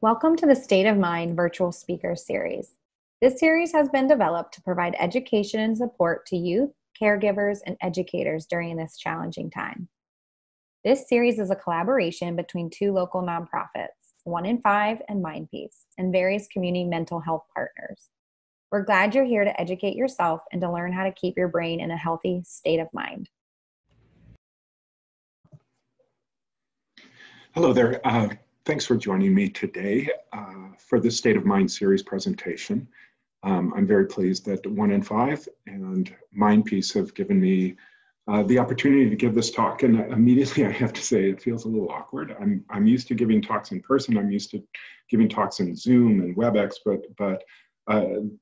Welcome to the State of Mind Virtual Speaker Series. This series has been developed to provide education and support to youth, caregivers, and educators during this challenging time. This series is a collaboration between two local nonprofits, 1 in 5 and MindPeace, and various community mental health partners. We're glad you're here to educate yourself and to learn how to keep your brain in a healthy state of mind. Hello there. Thanks for joining me today for the State of Mind series presentation. I'm very pleased that 1 in 5 and MindPeace have given me the opportunity to give this talk, and immediately I have to say it feels a little awkward. I'm used to giving talks in person. I'm used to giving talks in Zoom and WebEx, but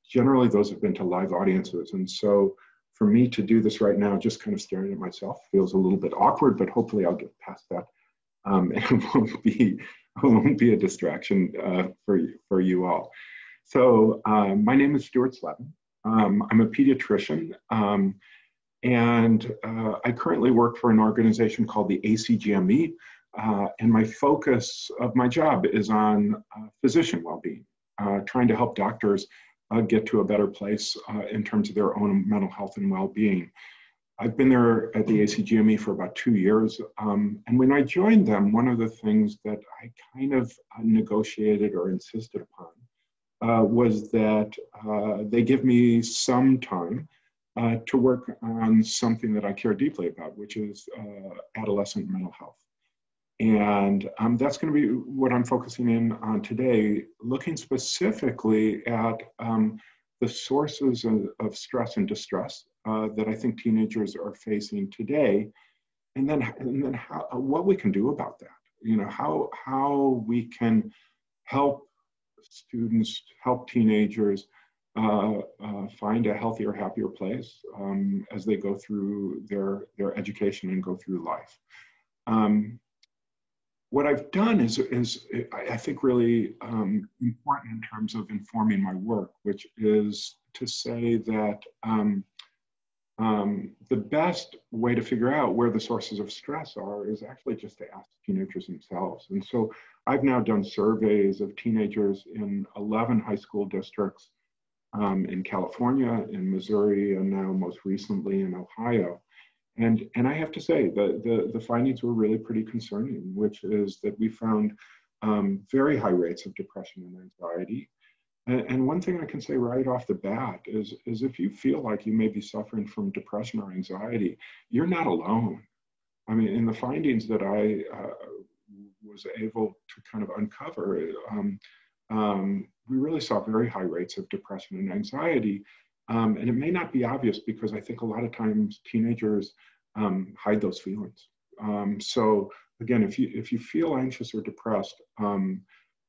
generally those have been to live audiences, and so for me to do this right now, just kind of staring at myself, feels a little bit awkward, but hopefully I'll get past that. And it won't be a distraction for you all. So my name is Stuart Slevin. I'm a pediatrician, and I currently work for an organization called the ACGME, and my focus of my job is on physician well-being, trying to help doctors get to a better place in terms of their own mental health and well-being. I've been there at the ACGME for about 2 years, and when I joined them, one of the things that I kind of negotiated or insisted upon was that they give me some time to work on something that I care deeply about, which is adolescent mental health. And that's going to be what I'm focusing in on today, looking specifically at the sources of stress and distress that I think teenagers are facing today, and then what we can do about that. You know, how we can help students, help teenagers find a healthier, happier place as they go through their education and go through life. What I've done is I think really important in terms of informing my work, which is to say that the best way to figure out where the sources of stress are is actually just to ask teenagers themselves. And so I've now done surveys of teenagers in 11 high school districts in California, in Missouri, and now most recently in Ohio. And I have to say the findings were really pretty concerning, which is that we found very high rates of depression and anxiety. And one thing I can say right off the bat is if you feel like you may be suffering from depression or anxiety, you're not alone. I mean, in the findings that I was able to kind of uncover, we really saw very high rates of depression and anxiety. And it may not be obvious because I think a lot of times teenagers hide those feelings. So again, if you feel anxious or depressed,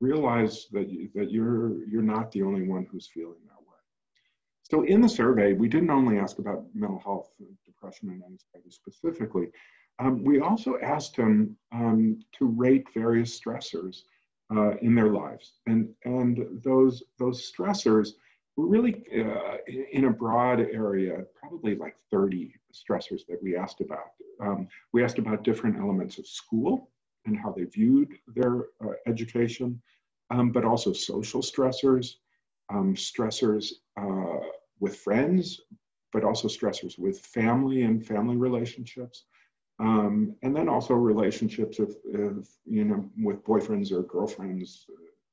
realize that you're not the only one who's feeling that way. So in the survey, we didn't only ask about mental health, depression and anxiety specifically. We also asked them to rate various stressors in their lives, and those stressors were really in a broad area, probably like 30 stressors that we asked about. We asked about different elements of school and how they viewed their education, but also social stressors, stressors with friends, but also stressors with family and family relationships, and then also relationships with boyfriends or girlfriends,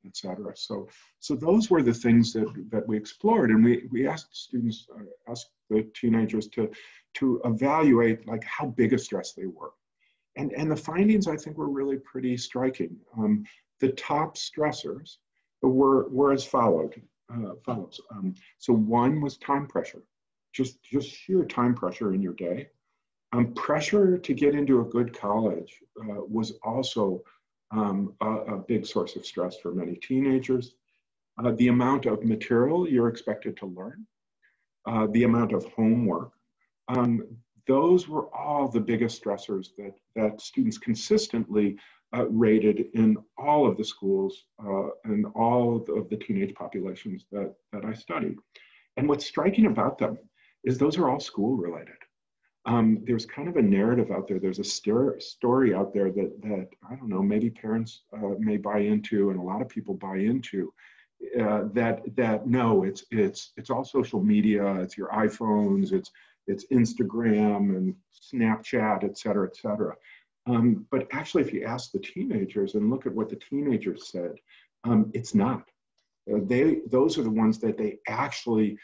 etc. So those were the things that we explored, and we asked students, asked the teenagers to evaluate like how big a stress they were. And the findings, I think, were really pretty striking. The top stressors were as follows. So one was time pressure, just sheer time pressure in your day. Pressure to get into a good college was also a big source of stress for many teenagers. The amount of material you're expected to learn, the amount of homework, those were all the biggest stressors that students consistently rated in all of the schools and all of the teenage populations that I studied. And what's striking about them is those are all school related. there's kind of a narrative out there. There's a story out there that I don't know, maybe parents may buy into, and a lot of people buy into. That no, it's all social media. It's your iPhones. It's Instagram and Snapchat, et cetera, et cetera. But actually, if you ask the teenagers and look at what the teenagers said, it's not. Those are the ones that they actually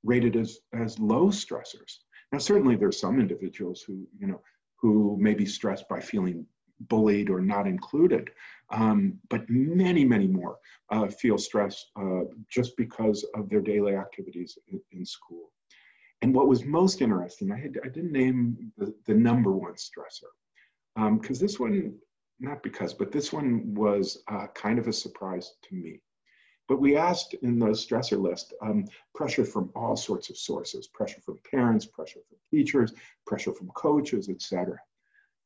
rated as low stressors. Now, certainly there's some individuals who may be stressed by feeling bullied or not included, but many, many more feel stress just because of their daily activities in school. And what was most interesting, I didn't name the number one stressor, because this one, but this one was kind of a surprise to me. But we asked in the stressor list, pressure from all sorts of sources, pressure from parents, pressure from teachers, pressure from coaches, et cetera.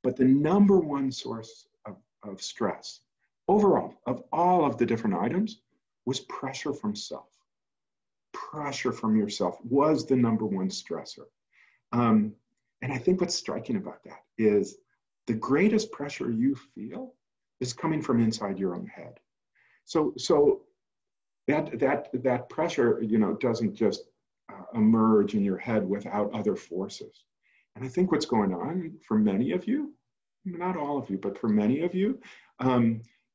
But the number one source of stress overall, of all of the different items, was pressure from self. Pressure from yourself was the number one stressor. And I think what's striking about that is the greatest pressure you feel is coming from inside your own head. So that pressure, doesn't just emerge in your head without other forces. And I think what's going on for many of you, not all of you, but for many of you,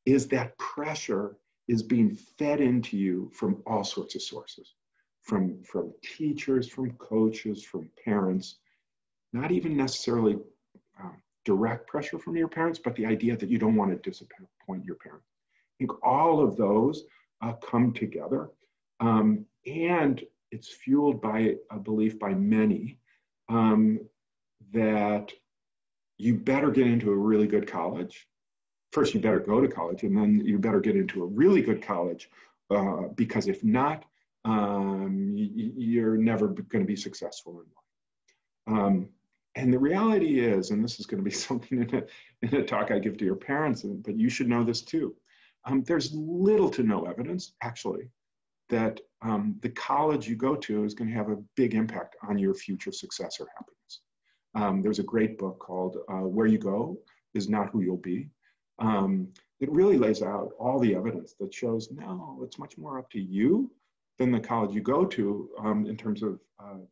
is that pressure is being fed into you from all sorts of sources, from teachers, from coaches, from parents, not even necessarily direct pressure from your parents, but the idea that you don't want to disappoint your parents. I think all of those come together, and it's fueled by a belief by many that you better get into a really good college. First, you better go to college, and then you better get into a really good college, because if not, you're never going to be successful in life. And the reality is, and this is going to be something in a talk I give to your parents, but you should know this too. There's little to no evidence, actually, that the college you go to is going to have a big impact on your future success or happiness. There's a great book called Where You Go Is Not Who You'll Be. It really lays out all the evidence that shows, no, it's much more up to you than the college you go to in terms of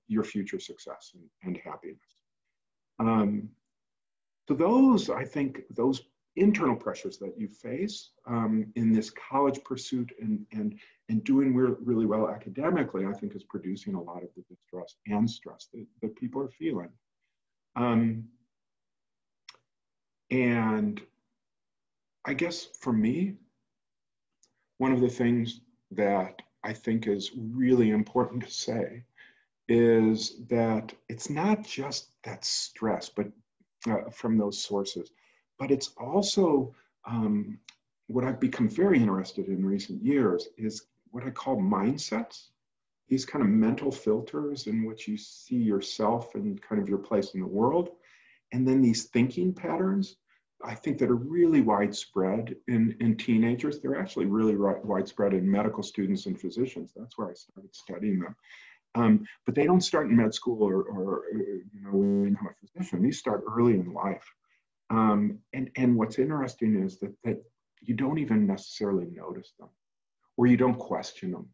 your future success and happiness. So those, I think, those internal pressures that you face in this college pursuit and doing really well academically, I think is producing a lot of the distress and stress that people are feeling. And I guess for me, one of the things that I think is really important to say is that it's not just that stress, but from those sources, but it's also what I've become very interested in recent years is what I call mindsets, these kind of mental filters in which you see yourself and kind of your place in the world. And then these thinking patterns, I think that are really widespread in teenagers. They're actually really widespread in medical students and physicians. That's where I started studying them. But they don't start in med school or when you become a physician. These start early in life. And what's interesting is that you don't even necessarily notice them, or you don't question them.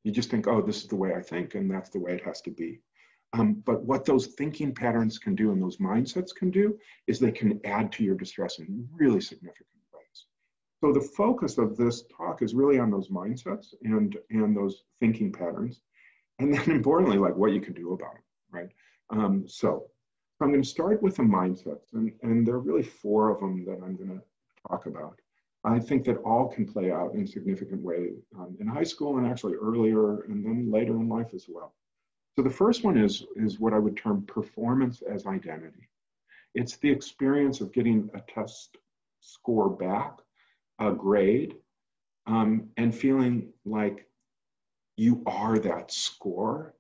You just think, oh, this is the way I think, and that's the way it has to be. But what those thinking patterns can do and those mindsets can do is they can add to your distress in really significant ways. So the focus of this talk is really on those mindsets and those thinking patterns. And then importantly, like what you can do about them, right? So I'm going to start with the mindsets, and there are really 4 of them that I'm going to talk about. I think that all can play out in significant ways in high school and actually earlier and then later in life as well. So the first one is what I would term performance as identity. It's the experience of getting a test score back, a grade, and feeling like you are that score,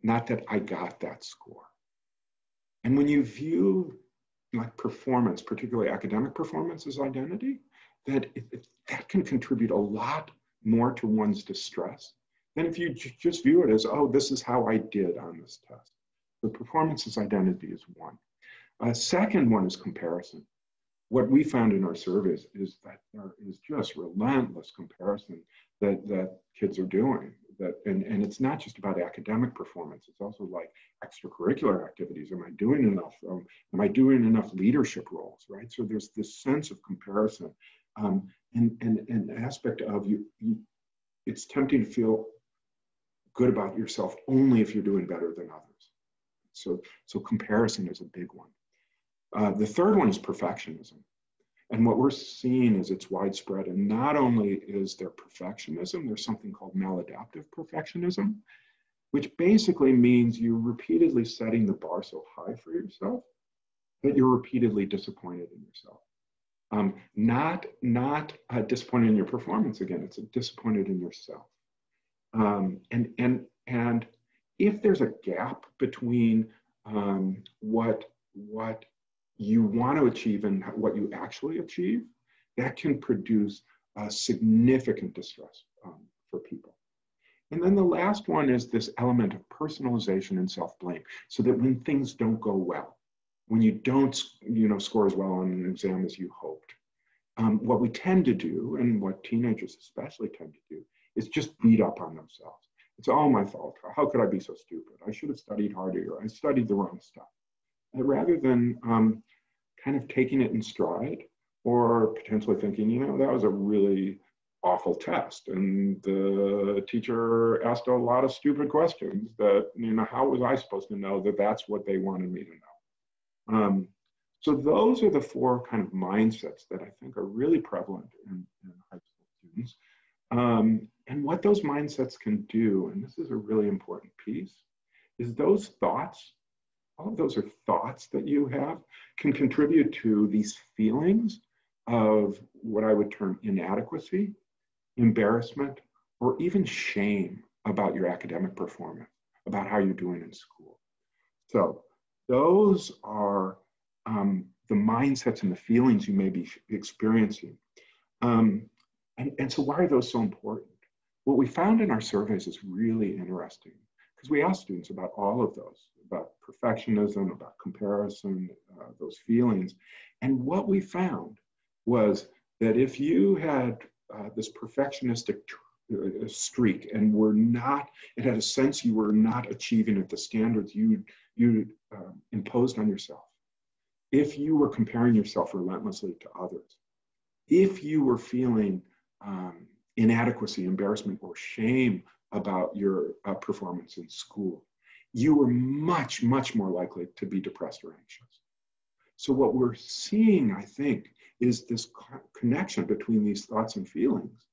not that I got that score. And when you view like performance, particularly academic performance as identity, that can contribute a lot more to one's distress than if you just view it as, oh, this is how I did on this test. So performance as identity is one. A second one is comparison. What we found in our surveys is that there is just relentless comparison that kids are doing. And it's not just about academic performance. It's also like extracurricular activities. Am I doing enough? Am I doing enough leadership roles, right? So there's this sense of comparison. And an aspect of you, it's tempting to feel good about yourself only if you're doing better than others. So comparison is a big one. The third one is perfectionism. And what we're seeing is it's widespread. And not only is there perfectionism, there's something called maladaptive perfectionism, which basically means you're repeatedly setting the bar so high for yourself that you're repeatedly disappointed in yourself. Not disappointed in your performance again, it's disappointed in yourself. And if there's a gap between what you want to achieve and what you actually achieve, that can produce significant distress for people. And then the last one is this element of personalization and self-blame, so that when things don't go well, when you don't score as well on an exam as you hoped, what we tend to do, and what teenagers especially tend to do, is just beat up on themselves. It's all my fault. How could I be so stupid? I should have studied harder. I studied the wrong stuff. And rather than kind of taking it in stride, or potentially thinking, that was a really awful test, and the teacher asked a lot of stupid questions that, how was I supposed to know that that's what they wanted me to know? So those are the four kind of mindsets that I think are really prevalent in high school students. And what those mindsets can do, and this is a really important piece, is those thoughts, all of those are thoughts that you have, can contribute to these feelings of what I would term inadequacy, embarrassment, or even shame about your academic performance, about how you're doing in school. So those are the mindsets and the feelings you may be experiencing. And so why are those so important? What we found in our surveys is really interesting, because we asked students about all of those, about perfectionism, about comparison, those feelings. And what we found was that if you had this perfectionistic streak and it had a sense you were not achieving at the standards you imposed on yourself, if you were comparing yourself relentlessly to others, if you were feeling inadequacy, embarrassment, or shame about your performance in school, you were much, much more likely to be depressed or anxious. So what we're seeing, I think, is this connection between these thoughts and feelings,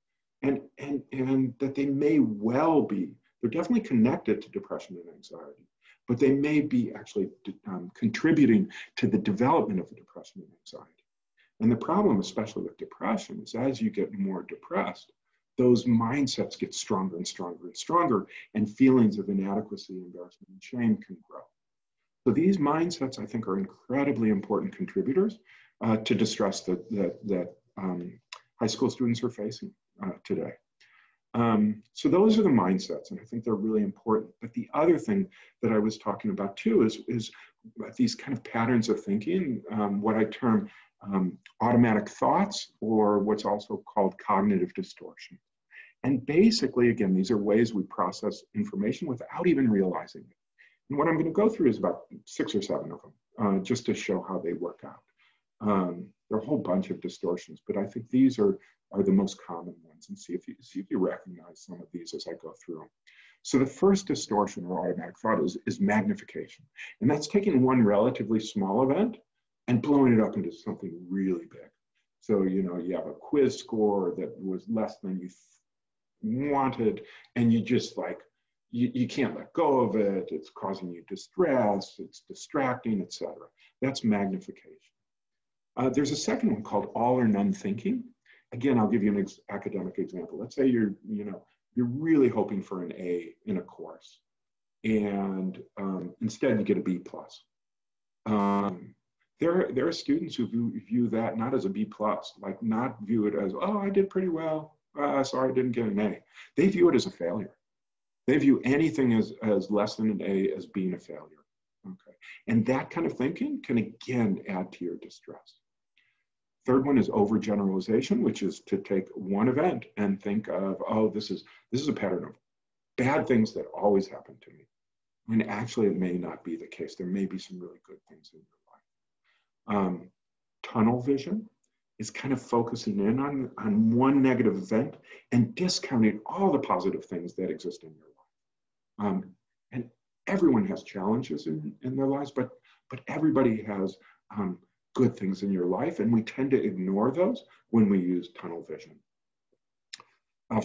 and that they may well be, they're definitely connected to depression and anxiety, but they may be actually contributing to the development of the depression and anxiety. And the problem, especially with depression, is as you get more depressed, those mindsets get stronger and stronger and stronger, and feelings of inadequacy, embarrassment, and shame can grow. So these mindsets, I think, are incredibly important contributors to distress that high school students are facing today. So those are the mindsets, and I think they're really important. But the other thing that I was talking about too is these kind of patterns of thinking, what I term automatic thoughts, or what's also called cognitive distortion. And basically, again, these are ways we process information without even realizing it. And what I'm going to go through is about 6 or 7 of them, just to show how they work out. There are a whole bunch of distortions, but I think these are the most common ones, and see if you recognize some of these as I go through them. So the first distortion or automatic thought is magnification. And that's taking one relatively small event and blowing it up into something really big. So, you have a quiz score that was less than you wanted, and you just you can't let go of it. It's causing you distress, it's distracting, etc. That's magnification. There's a second one called all or none thinking. Again, I'll give you an academic example. Let's say you're really hoping for an A in a course, and instead you get a B+. There are students who view that not as a B+, not view it as, oh, I did pretty well, sorry I didn't get an A. They view it as a failure. They view anything as less than an A as being a failure. Okay. And that kind of thinking can again add to your distress. Third one is overgeneralization, which is to take one event and think of, oh, this is a pattern of bad things that always happen to me. When actually it may not be the case. There may be some really good things in your life. Tunnel vision is kind of focusing in on one negative event and discounting all the positive things that exist in your life. And everyone has challenges in their lives, but everybody has good things in your life, and we tend to ignore those when we use tunnel vision.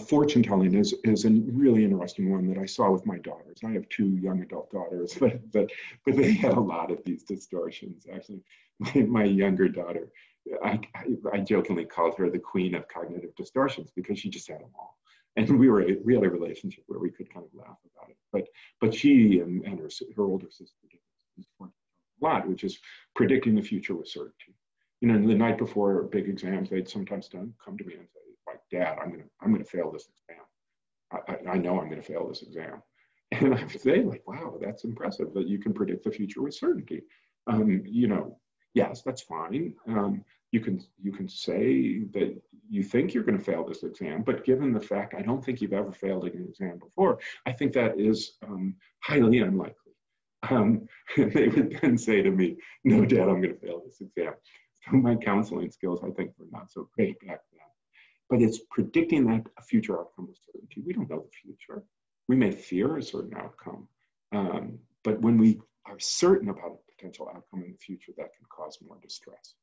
Fortune telling is a really interesting one that I saw with my daughters. I have 2 young adult daughters, but they had a lot of these distortions. Actually, my younger daughter, I jokingly called her the queen of cognitive distortions because she just had them all. And we had a relationship where we could kind of laugh about it. But she and her older sister did this a lot, which is predicting the future with certainty. You know, the night before big exams, they'd sometimes come to me and say, like, Dad, I'm gonna fail this exam. I know I'm gonna fail this exam. And I would say, like, wow, that's impressive that you can predict the future with certainty. You know, yes, that's fine. You can say that you think you're going to fail this exam, but given the fact I don't think you've ever failed an exam before, I think that is highly unlikely. And they would then say to me, no, Dad, I'm going to fail this exam. So my counseling skills, I think, were not so great back then. But it's predicting that a future outcome with certainty. We don't know the future. We may fear a certain outcome, but when we are certain about a potential outcome in the future, that can cause more distress.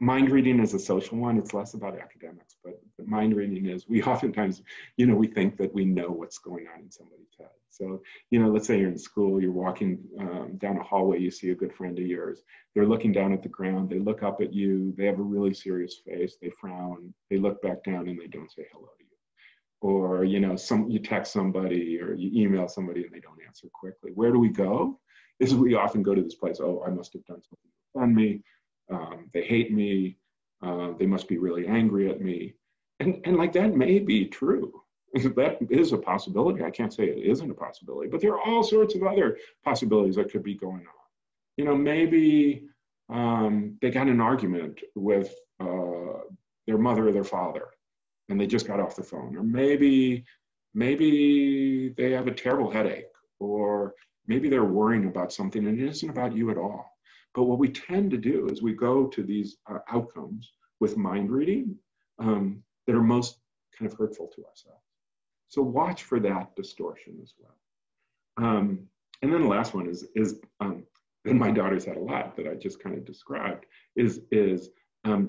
Mind reading is a social one. It's less about academics, but mind reading is, we oftentimes, you know, we think that we know what's going on in somebody's head. So, you know, let's say you're in school, you're walking down a hallway, you see a good friend of yours. They're looking down at the ground, they look up at you, they have a really serious face, they frown, they look back down and they don't say hello to you. Or, you know, you text somebody or you email somebody and they don't answer quickly. Where do we go? Is we often go to this place, oh, I must have done something to offend me. They hate me. They must be really angry at me. And like, that may be true. That is a possibility. I can't say it isn't a possibility, but there are all sorts of other possibilities that could be going on. You know, maybe they got in an argument with their mother or their father, and they just got off the phone. Or maybe they have a terrible headache, or maybe they're worrying about something and it isn't about you at all. But what we tend to do is we go to these outcomes with mind reading that are most kind of hurtful to ourselves. So watch for that distortion as well. And then the last one is and my daughters had a lot that I just kind of described, is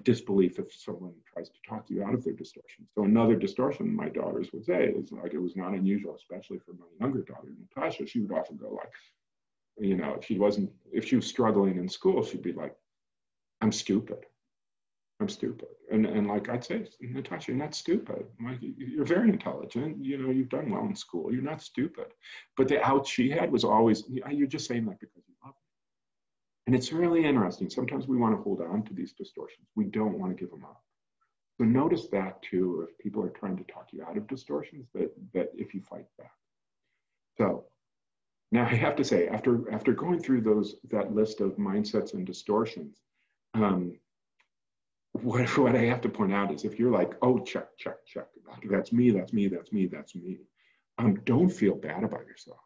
disbelief if someone tries to talk you out of their distortion. So another distortion my daughters would say is, like, it was not unusual, especially for my younger daughter, Natasha. She would often go like, you know, if she was struggling in school, she'd be like, I'm stupid. And like, I'd say, Natasha, you're not stupid. Like, you're very intelligent. You know, you've done well in school. You're not stupid. But the out she had was always, you're just saying that because you love me. And it's really interesting. Sometimes we want to hold on to these distortions. We don't want to give them up. So notice that too, if people are trying to talk you out of distortions, that if you fight back. So now I have to say, after going through that list of mindsets and distortions, what I have to point out is, if you're like, oh, check, that's me, don't feel bad about yourself.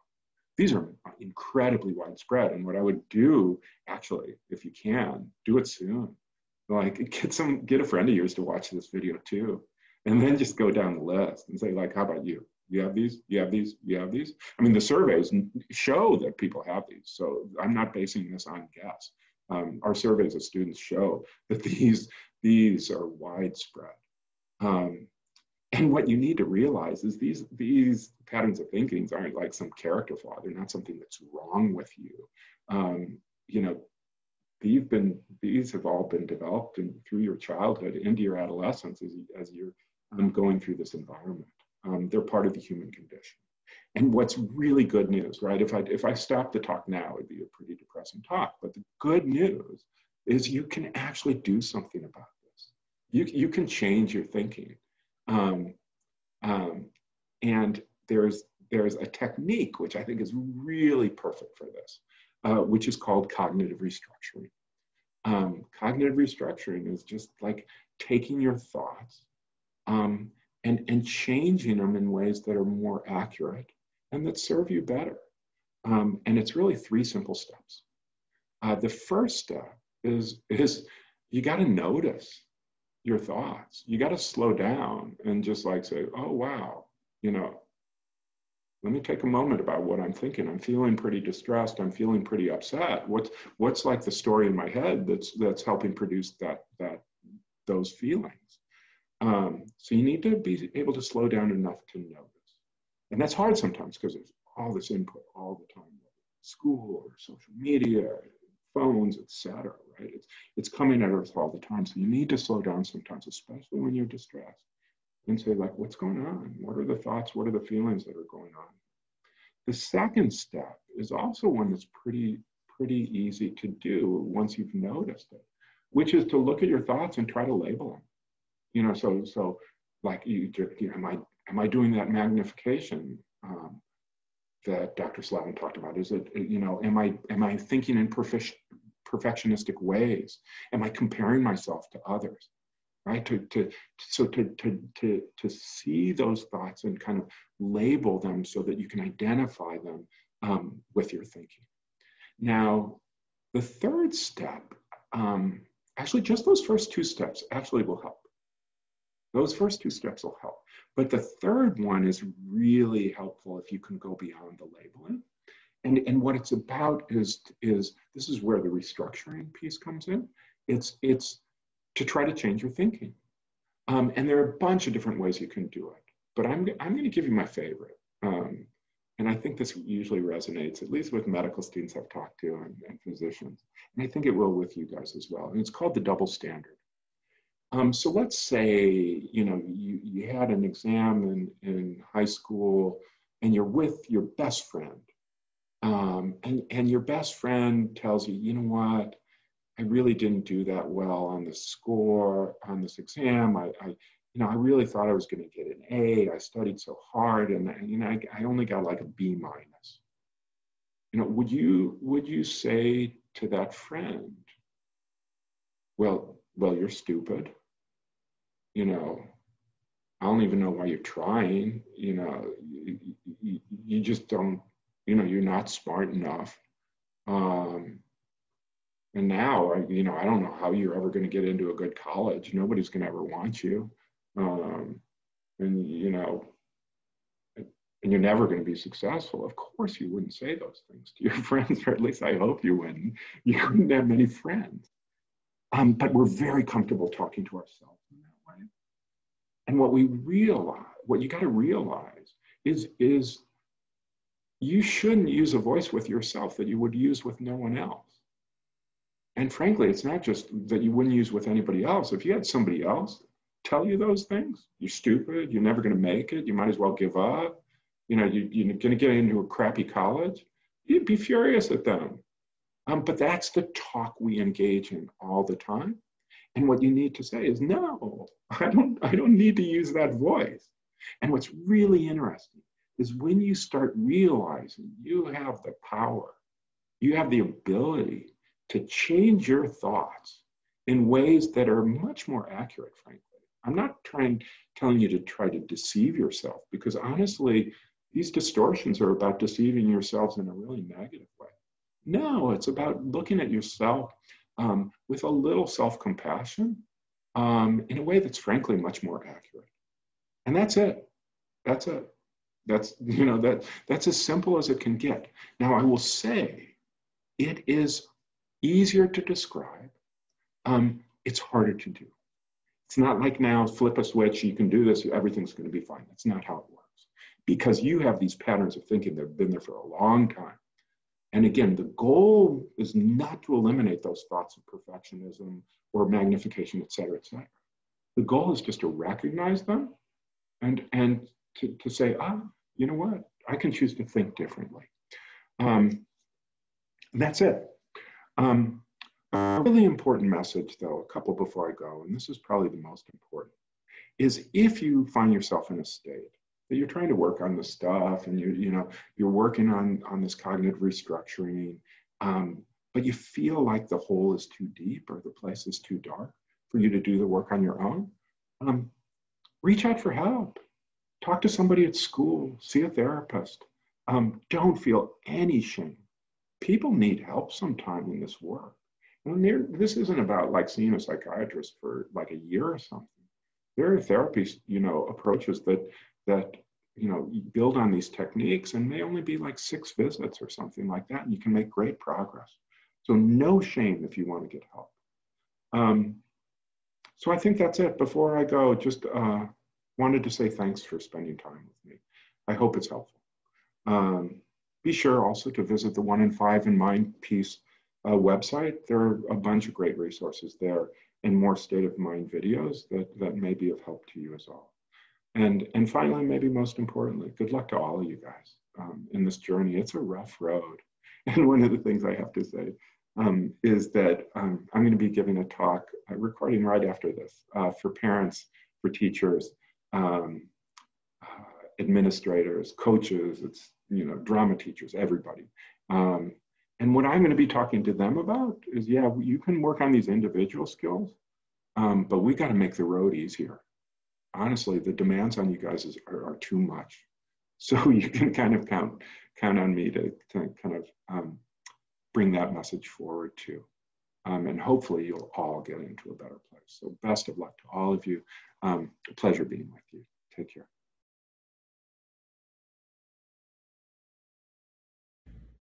These are incredibly widespread. And what I would do, actually, if you can, do it soon. Like, get a friend of yours to watch this video too. And then just go down the list and say, like, how about you? You have these, you have these, you have these. I mean, the surveys show that people have these. So I'm not basing this on guess. Our surveys of students show that these are widespread. And what you need to realize is these patterns of thinking aren't like some character flaw. They're not something that's wrong with you. You know, these have all been developed through your childhood into your adolescence as you're going through this environment. They're part of the human condition. And what's really good news, right? If I stopped the talk now, it'd be a pretty depressing talk. But the good news is you can actually do something about this. You can change your thinking. And there's there's a technique which I think is really perfect for this, which is called cognitive restructuring. Cognitive restructuring is just like taking your thoughts and changing them in ways that are more accurate and that serve you better. And it's really 3 simple steps. The first step is you got to notice your thoughts. You got to slow down and just like say, oh, wow, you know, let me take a moment about what I'm thinking. I'm feeling pretty distressed. I'm feeling pretty upset. What's like the story in my head that's helping produce those feelings? So you need to be able to slow down enough to notice. And that's hard sometimes because there's all this input all the time, school or social media, phones, etc. Right? It's coming at us all the time. So you need to slow down sometimes, especially when you're distressed, and say, like, what's going on? What are the thoughts? What are the feelings that are going on? The second step is also one that's pretty easy to do once you've noticed it, which is to look at your thoughts and try to label them. You know, so like, am I doing that magnification that Dr. Slavin talked about? Is it, you know, am I thinking in perfectionistic ways? Am I comparing myself to others? Right? To see those thoughts and kind of label them so that you can identify them with your thinking. Now, the third step, actually just those first 2 steps actually will help. Those first 2 steps will help. But the third one is really helpful if you can go beyond the labeling. And what it's about is this is where the restructuring piece comes in. It's to try to change your thinking. And there are a bunch of different ways you can do it. But I'm going to give you my favorite. And I think this usually resonates, at least with medical students I've talked to and physicians. And I think it will with you guys as well. And it's called the double standard. So let's say, you know, you had an exam in high school and you're with your best friend. And your best friend tells you, you know what, I really didn't do that well on the score, on this exam. I really thought I was going to get an A. I studied so hard, and you know, I only got like a B-. You know, would you say to that friend, well, you're stupid. You know, I don't even know why you're trying. You know, you just don't. You know, you're not smart enough. And now, you know, I don't know how you're ever going to get into a good college. Nobody's going to ever want you. And, you know, and you're never going to be successful. Of course, you wouldn't say those things to your friends, or at least I hope you wouldn't. You wouldn't have many friends. But we're very comfortable talking to ourselves in that way. And what you got to realize is you shouldn't use a voice with yourself that you would use with no one else. And frankly, it's not just that you wouldn't use with anybody else. If you had somebody else tell you those things, you're stupid, you're never going to make it, you might as well give up, you know, you're going to get into a crappy college, you'd be furious at them. But that's the talk we engage in all the time. And what you need to say is, no, I don't need to use that voice. And what's really interesting is when you start realizing you have the power, you have the ability to change your thoughts in ways that are much more accurate, frankly. I'm not telling you to try to deceive yourself, because honestly, these distortions are about deceiving yourselves in a really negative way. No, it's about looking at yourself with a little self-compassion in a way that's frankly much more accurate. And that's it. That's it. That's as simple as it can get. Now, I will say it is easier to describe. It's harder to do. It's not like now, flip a switch, you can do this, everything's going to be fine. That's not how it works. Because you have these patterns of thinking that have been there for a long time. And again, the goal is not to eliminate those thoughts of perfectionism or magnification, et cetera, et cetera. The goal is just to recognize them and to say, you know what? I can choose to think differently. That's it. A really important message, though, a couple before I go, and this is probably the most important, is if you find yourself in a state that you're trying to work on the stuff and you're working on this cognitive restructuring, but you feel like the hole is too deep or the place is too dark for you to do the work on your own, reach out for help. Talk to somebody at school, see a therapist. Don't feel any shame. People need help sometime in this work. And this isn't about like seeing a psychiatrist for like a year or something. There are therapy, approaches that build on these techniques and may only be like 6 visits or something like that, and you can make great progress. So no shame if you want to get help. So I think that's it. Before I go, just wanted to say thanks for spending time with me. I hope it's helpful. Be sure also to visit the 1 in 5 in Mind Peace website. There are a bunch of great resources there and more state of mind videos that may be of help to you as well. And finally, maybe most importantly, good luck to all of you guys in this journey. It's a rough road. And one of the things I have to say is that I'm going to be giving a talk, recording right after this, for parents, for teachers, administrators, coaches, drama teachers, everybody. And what I'm going to be talking to them about is, yeah, you can work on these individual skills, but we got to make the road easier. Honestly, the demands on you guys are too much. So you can kind of count on me to kind of bring that message forward too. And hopefully you'll all get into a better place. So best of luck to all of you. A pleasure being with you. Take care.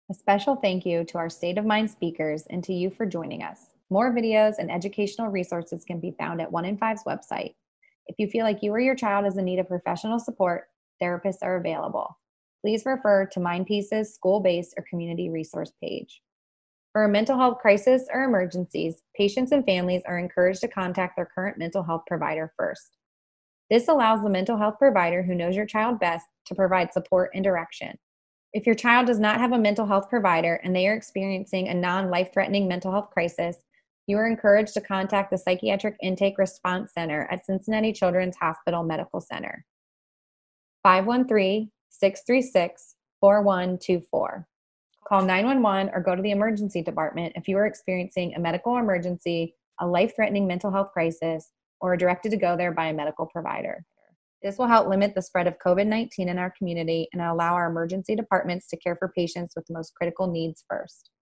A special thank you to our State of Mind speakers and to you for joining us. More videos and educational resources can be found at 1 in 5's website. If you feel like you or your child is in need of professional support, therapists are available. Please refer to MindPeace's school-based or community resource page. For a mental health crisis or emergencies, patients and families are encouraged to contact their current mental health provider first. This allows the mental health provider who knows your child best to provide support and direction. If your child does not have a mental health provider and they are experiencing a non-life-threatening mental health crisis, you are encouraged to contact the Psychiatric Intake Response Center at Cincinnati Children's Hospital Medical Center. 513-636-4124. Call 911 or go to the emergency department if you are experiencing a medical emergency, a life-threatening mental health crisis, or are directed to go there by a medical provider. This will help limit the spread of COVID-19 in our community and allow our emergency departments to care for patients with the most critical needs first.